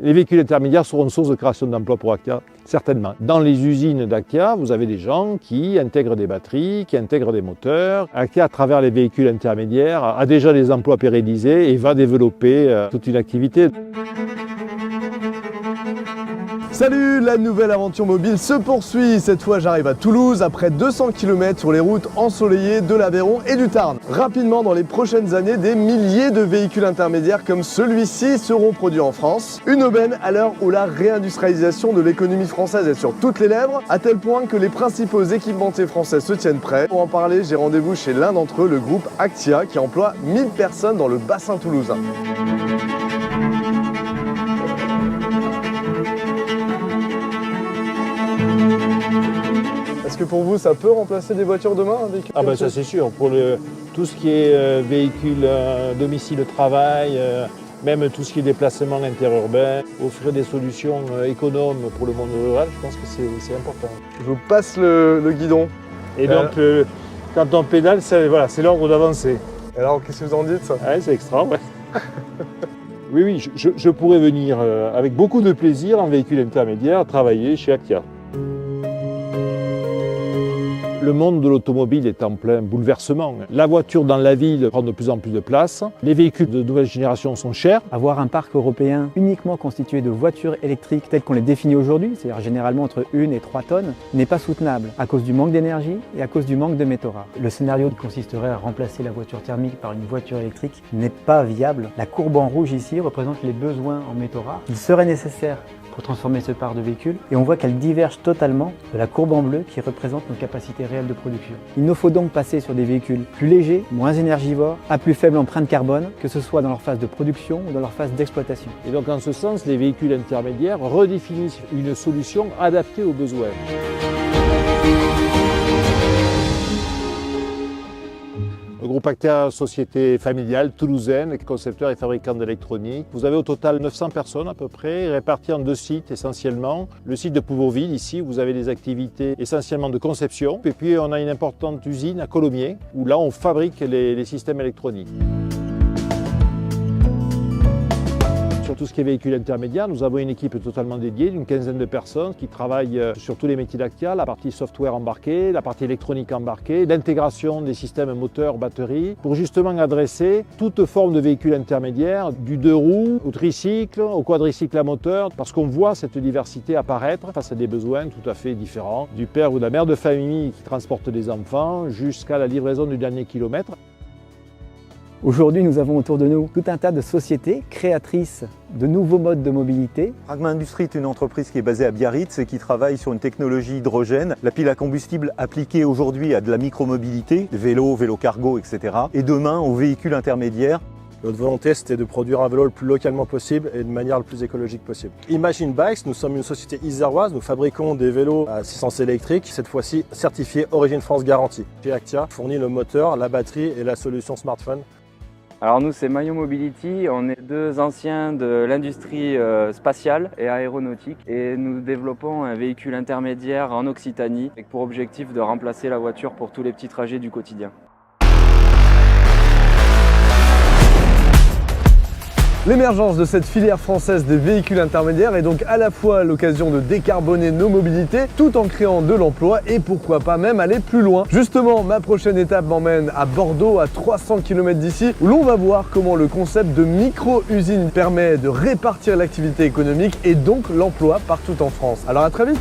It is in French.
Les véhicules intermédiaires seront une source de création d'emplois pour Actia, certainement. Dans les usines d'Actia, vous avez des gens qui intègrent des batteries, qui intègrent des moteurs. Actia, à travers les véhicules intermédiaires, a déjà des emplois pérennisés et va développer toute une activité. Salut, la nouvelle aventure mobile se poursuit. Cette fois, j'arrive à Toulouse après 200 km sur les routes ensoleillées de l'Aveyron et du Tarn. Rapidement, dans les prochaines années, des milliers de véhicules intermédiaires comme celui-ci seront produits en France. Une aubaine à l'heure où la réindustrialisation de l'économie française est sur toutes les lèvres, à tel point que les principaux équipementiers français se tiennent prêts. Pour en parler, j'ai rendez-vous chez l'un d'entre eux, le groupe Actia, qui emploie 1000 personnes dans le bassin toulousain. Est-ce que pour vous, ça peut remplacer des voitures demain, un véhicule? Ah ben ça c'est sûr, pour tout ce qui est véhicule, domicile, travail, même tout ce qui est déplacement interurbain, offrir des solutions économes pour le monde rural, je pense que c'est important. Je vous passe le guidon. Et donc quand on pédale, c'est l'ordre d'avancer. Alors qu'est-ce que vous en dites? Ouais, c'est extra, ouais. Oui, je pourrais venir avec beaucoup de plaisir en véhicule intermédiaire travailler chez Actia. Le monde de l'automobile est en plein bouleversement. La voiture dans la ville prend de plus en plus de place. Les véhicules de nouvelle génération sont chers. Avoir un parc européen uniquement constitué de voitures électriques telles qu'on les définit aujourd'hui, c'est-à-dire généralement entre 1 et 3 tonnes, n'est pas soutenable à cause du manque d'énergie et à cause du manque de métaux rares. Le scénario qui consisterait à remplacer la voiture thermique par une voiture électrique n'est pas viable. La courbe en rouge ici représente les besoins en métaux rares. Il serait nécessaire pour transformer ce parc de véhicules et on voit qu'elle diverge totalement de la courbe en bleu qui représente nos capacités réelles de production. Il nous faut donc passer sur des véhicules plus légers, moins énergivores, à plus faible empreinte carbone, que ce soit dans leur phase de production ou dans leur phase d'exploitation. Et donc en ce sens, les véhicules intermédiaires redéfinissent une solution adaptée aux besoins. Le groupe Actia, société familiale toulousaine, concepteur et fabricant d'électronique. Vous avez au total 900 personnes à peu près, réparties en 2 sites essentiellement. Le site de Pouvourville, ici, vous avez des activités essentiellement de conception. Et puis on a une importante usine à Colomiers, où là on fabrique les systèmes électroniques. Sur tout ce qui est véhicule intermédiaire, nous avons une équipe totalement dédiée d'une quinzaine de personnes qui travaillent sur tous les métiers d'Actia, la partie software embarquée, la partie électronique embarquée, l'intégration des systèmes moteurs, batteries, pour justement adresser toute forme de véhicule intermédiaire, du 2 roues au tricycle, au quadricycle à moteur, parce qu'on voit cette diversité apparaître face à des besoins tout à fait différents, du père ou de la mère de famille qui transporte des enfants jusqu'à la livraison du dernier kilomètre. Aujourd'hui, nous avons autour de nous tout un tas de sociétés créatrices de nouveaux modes de mobilité. Pragma Industrie est une entreprise qui est basée à Biarritz et qui travaille sur une technologie hydrogène. La pile à combustible appliquée aujourd'hui à de la micromobilité, vélo, vélo cargo, etc. Et demain aux véhicules intermédiaires. Notre volonté, c'était de produire un vélo le plus localement possible et de manière le plus écologique possible. Imagine Bikes, nous sommes une société iséroise, nous fabriquons des vélos à assistance électrique, cette fois-ci certifiés Origine France Garantie. Chez Actia, fournit le moteur, la batterie et la solution smartphone. Alors nous c'est Maillon Mobility, on est 2 anciens de l'industrie spatiale et aéronautique et nous développons un véhicule intermédiaire en Occitanie avec pour objectif de remplacer la voiture pour tous les petits trajets du quotidien. L'émergence de cette filière française des véhicules intermédiaires est donc à la fois l'occasion de décarboner nos mobilités tout en créant de l'emploi et pourquoi pas même aller plus loin. Justement, ma prochaine étape m'emmène à Bordeaux, à 300 km d'ici, où l'on va voir comment le concept de micro-usine permet de répartir l'activité économique et donc l'emploi partout en France. Alors à très vite!